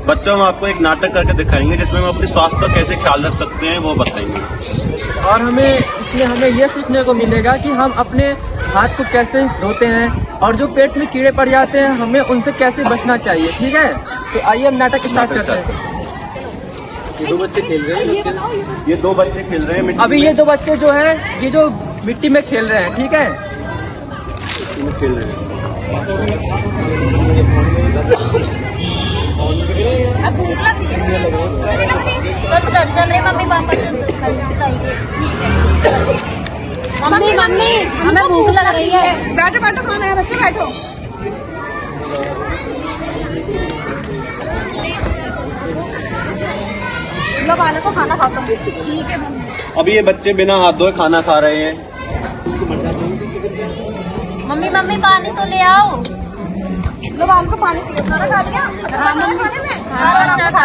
बच्चों, हम आपको एक नाटक करके दिखाएंगे जिसमें हम अपने स्वास्थ्य का कैसे ख्याल रख सकते हैं वो बताएंगे। और इसमें हमें ये सीखने को मिलेगा कि हम अपने हाथ को कैसे धोते हैं और जो पेट में कीड़े पड़ जाते हैं हमें उनसे कैसे बचना चाहिए। ठीक है, तो आइए हम नाटक स्टार्ट करते हैं। दो बच्चे खेल रहे हैं, ये दो बच्चे खेल रहे हैं। अभी ये दो बच्चे जो है ये जो मिट्टी में खेल रहे हैं। ठीक है, खेल रहे हैं। मम्मी पापा मम्मी मम्मी हमें भूख लग रही है। बैठो बैठो, खाना है बच्चे, बैठो। लो बालक को खाना खाता हूँ। ठीक है मम्मी। अभी ये बच्चे बिना हाथ धोए खाना खा रहे हैं। मम्मी मम्मी पानी तो ले आओ। लो बालक को पानी पियो। खाना खा लिया? हाँ मम्मी, खाने में अच्छा था।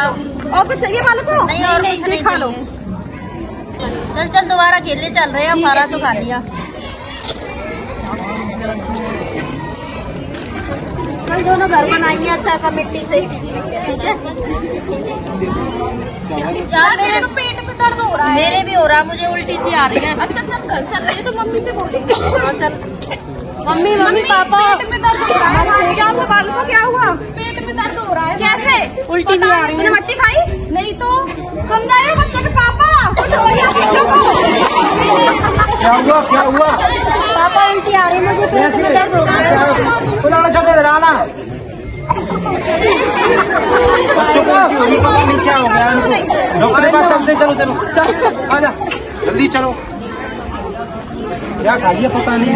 और कुछ चाहिए बालक को? नहीं और कुछ नहीं, खा लो। चल चल दोबारा खेलने चल रहे हैं, हमारा तो खा लिया। कल दोनों घर बनाएंगे अच्छा सा मिट्टी से। ठीक है यार, मेरे तो पेट में दर्द हो रहा है। मेरे भी हो रहा है, मुझे उल्टी सी आ रही है। अच्छा चल घर चल रही है तो मम्मी से बोलेंगे। हाँ चल। मम्मी मम्मी पापा पेट में दर्द हो रहा है। क्या हुआ बालू को? क्या हुआ? पेट में दर्द हो रहा है। कैसे? उल्टी भी आ रही है। मट्टी खाई? नहीं तो समझाए बच्चे के पापा, कुछ हो गया बच्चों को? क्या हुआ? क्या हुआ? पापा उल्टी आ रही है, मुझे पेट में दर्द हो रहा है। बच्चों को पता नहीं क्या हो गया। डॉक्टर के पास चलते, चलो चलो चल आजा जल्दी चलो। क्या खाइए पता नहीं,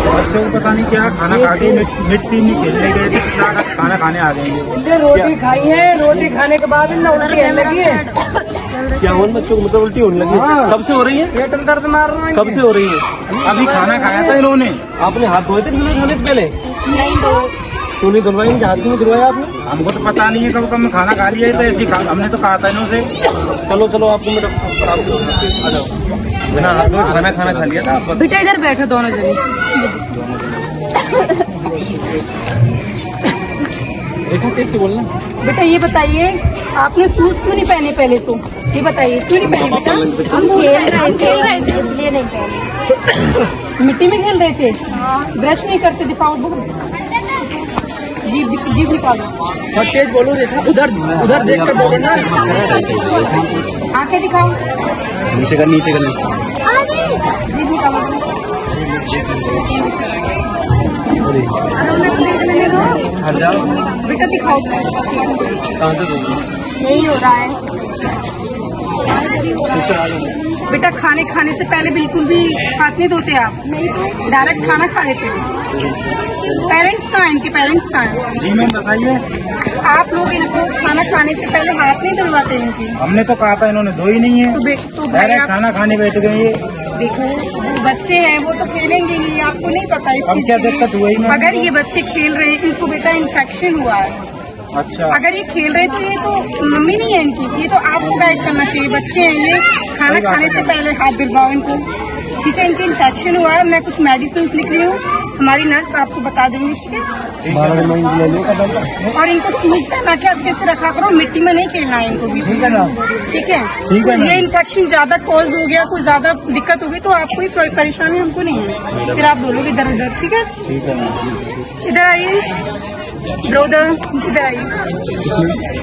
बच्चों को पता नहीं क्या खाना खा के मिट्टी में खेलने गए थे, क्या खाना खाने आ गए। रोटी खाई है, रोटी खाने के बाद ना उल्टी होने लगी है। क्या हुआ बच्चों को? मतलब उल्टी होने लगी? कब से हो रही है? पेट में दर्द मार रहा है। कब से हो रही है? अभी खाना खाया था इन्होंने। आपने हाथ धोए थे खाने से पहले? नहीं तो क्यों नहीं धुलवाई? हाथ क्यों नहीं धुलवाया आपने? हमको तो पता नहीं है कब कब खाना खा लिया है, तो ऐसी हमने तो कहा था इन्होंने। चलो चलो, आपको मैं आ जाओ। बिना हाथ धोए खाना खा लिया था आप? बेटा इधर बैठो दोनों जने। देखो कैसे बोलना। बेटा ये बताइए, आपने शूज क्यों नहीं पहने पहले तो? ये बताइए क्यों नहीं पहने बेटा? हम खेल रहे थे इसलिए नहीं पहने। मिट्टी में खेल रहे थे? ब्रश नहीं करते? दिखाओ जीभ निकालो। तेज बोलो, देखो उधर उधर देख कर बोलो ना। आंखें दिखाओ। नीचे कर जीभ निकालो। हट जाओ। बेटा दिखाओ। कहाँ से यही हो रहा है बेटा। खाने से पहले बिल्कुल भी हाथ नहीं धोते आप? नहीं तो डायरेक्ट खाना खा लेते हो? पेरेंट्स कहाँ हैं? इनके पेरेंट्स कहाँ हैं? जी मैम बताइए। आप लोग इनको खाना खाने से पहले हाथ नहीं धुलवाते इनकी? हमने तो कहा था, इन्होंने धोई नहीं है। तो भाई डायरेक्ट आप खाना खाने बैठ गए ये। देखो बच्चे हैं, वो तो खेलेंगे ही, आपको नहीं पता इस अब चीज क्या के लिए। दिक्कत हुई मैम? अगर ये बच्चे खेल रहे हैं, इनको बेटा इन्फेक्शन हुआ है। अच्छा, अगर ये खेल रहे तो ये तो मम्मी नहीं है इनकी, ये तो आपको गाइड करना चाहिए। बच्चे हैं ये, खाना खाने से पहले हाथ धुलवाओ इनको। ठीक है, इनके इन्फेक्शन हुआ है, मैं कुछ मेडिसिन लिख रही हूँ, हमारी नर्स आपको बता देंगी। ठीक है, और इनको शूज पहना के अच्छे से रखा करो, मिट्टी में नहीं खेलना है इनको भी। ठीक है ना? ठीक है, ठीक है। ये इन्फेक्शन ज्यादा कॉज हो गया, कोई ज्यादा दिक्कत हो गई तो आपको ही परेशानी, हमको नहीं है। फिर आप बोलोगे इधर उधर। ठीक है, ठीक है। इधर आइए ब्रोदर, इधर आइए।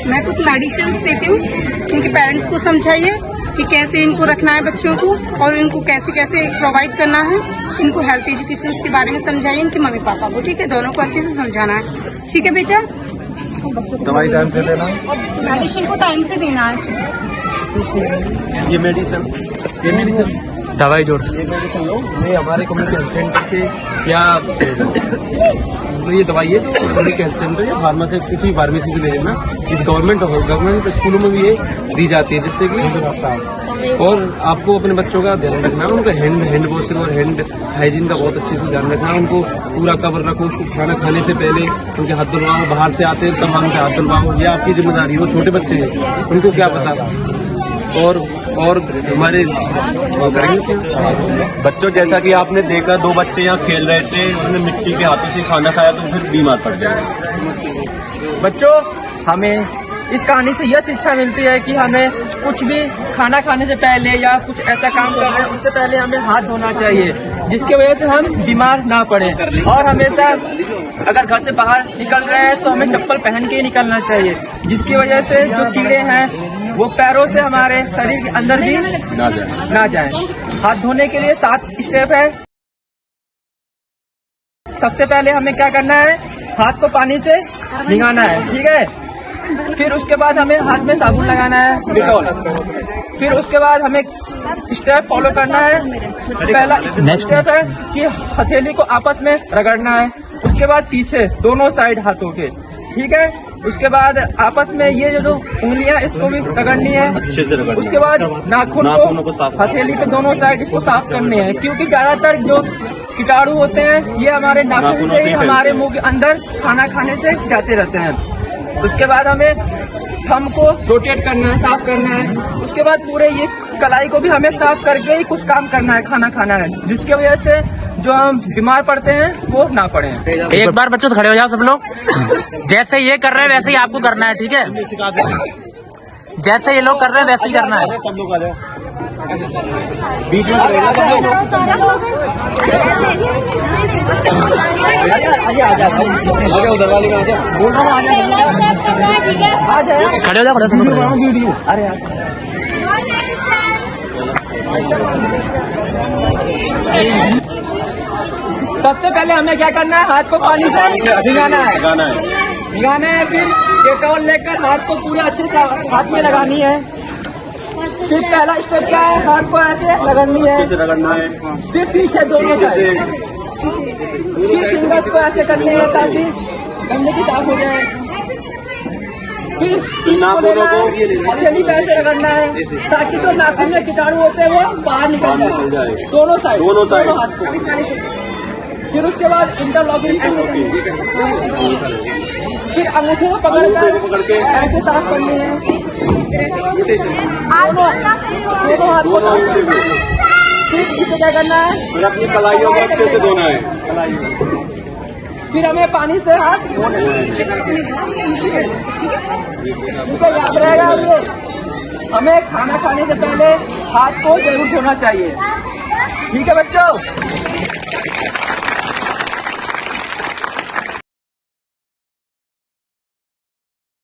मैं कुछ मेडिसिन देती हूँ, इनके पेरेंट्स को समझाइए कि कैसे इनको रखना है बच्चों को, और इनको कैसे कैसे प्रोवाइड करना है। इनको हेल्थ एजुकेशन के बारे में समझाइए इनके मम्मी पापा को। ठीक है, दोनों को अच्छे से समझाना है। ठीक है बेटा, दवाई टाइम से लेना, मेडिसिन को टाइम से देना है। ये मेडिसिन दवाई जोड़ ये मेडिसिन लो। ये हमारे कम्युनिटी हेल्थ सेंटर से या तो ये दवाई है तो कम्युनिटी हेल्थ सेंटर या फार्मेसी, किसी फार्मेसी से ले लेना। इस गवर्नमेंट स्कूलों में भी ये दी जाती है, जिससे कि और आपको अपने बच्चों का ध्यान रखना है। उनका हैंड वॉशिंग और हैंड हाइजीन का बहुत अच्छे से ध्यान रखना है। उनको पूरा कवर रखो, खाना खाने से पहले उनके हाथ धुलवाओ, बाहर से आते हैं तब उनके हाथ धुलवाओ। ये आपकी जिम्मेदारी है, वो छोटे बच्चे हैं, उनको क्या पता। और हमारे बच्चों, जैसा कि आपने देखा, दो बच्चे यहाँ खेल रहे थे, उन्होंने मिट्टी के हाथों से खाना खाया तो फिर बीमार पड़ गए। बच्चों हमें इस कहानी से यह शिक्षा मिलती है कि हमें कुछ भी खाना खाने से पहले या कुछ ऐसा काम कर रहे हैं उससे पहले हमें हाथ धोना चाहिए, जिसकी वजह से हम बीमार ना पड़े। और हमेशा अगर घर से बाहर निकल रहे हैं तो हमें चप्पल पहन के ही निकलना चाहिए, जिसकी वजह से जो कीड़े हैं वो पैरों से हमारे शरीर के अंदर भी ना जाए। हाथ धोने के लिए 7 स्टेप है। सबसे पहले हमें क्या करना है, हाथ को पानी से भिगाना है, ठीक है। फिर उसके बाद हमें हाथ में साबुन लगाना है, डिटॉल। फिर उसके बाद हमें स्टेप फॉलो करना है। पहला स्टेप है कि हथेली को आपस में रगड़ना है, उसके बाद पीछे दोनों साइड हाथों के, ठीक है। उसके बाद आपस में ये जो उंगलियां इसको भी रगड़नी है अच्छे से रगड़नी। उसके बाद नाखून को हथेली पे दोनों साइड इसको साफ करने हैं, क्योंकि ज्यादातर जो कीटाणु होते हैं ये हमारे नाखून से ही हमारे मुंह के अंदर खाना खाने से जाते रहते हैं। उसके बाद हमें थंब को रोटेट करना है, साफ करना है। उसके बाद पूरे ये कलाई को भी हमें साफ करके ही कुछ काम करना है, खाना खाना है, जिसकी वजह से जो हम बीमार पड़ते हैं वो ना पड़े। एक बार बच्चों खड़े हो जाओ सब लोग। जैसे ये कर रहे हैं वैसे ही आपको करना है, ठीक है। जैसे ये लोग कर रहे हैं वैसे ही करना है। सब लोग आ जाओ, बीच में रहेगा सब लोग। उधर वाले में बोल रहा हूँ, आ जाए। खड़े हो जाओ, खड़े हो जाओ। वीडियो अरे सबसे पहले हमें क्या करना है, हाथ को पानी से भिगाना है। फिर डेटॉल लेकर हाथ को पूरे अच्छे से हाथ में लगानी है। फिर पहला स्टेप क्या है, हाथ को ऐसे रगड़नी है। फिर पीछे दोनों साइड, फिर फिंगर्स को ऐसे करनी है ताकि गंदगी साफ हो जाए। फिर हथेली पे ऐसे रगड़ना है ताकि जो नाखून में कीटाणु होते हैं वो बाहर निकल जाए, दोनों साइड हाथ को। फिर उसके बाद इंटरलॉकिंग, फिर अंगूठे को पकड़ कर ऐसे साफ करनी है, दोनों हाथ को। फिर इसे क्या करना है, अपनी कलाइयों को अच्छे से धोना है। फिर हमें पानी से हाथ धोना है। याद रहेगा ये, हमें खाना खाने से पहले हाथ को जरूर धोना चाहिए, ठीक है बच्चों।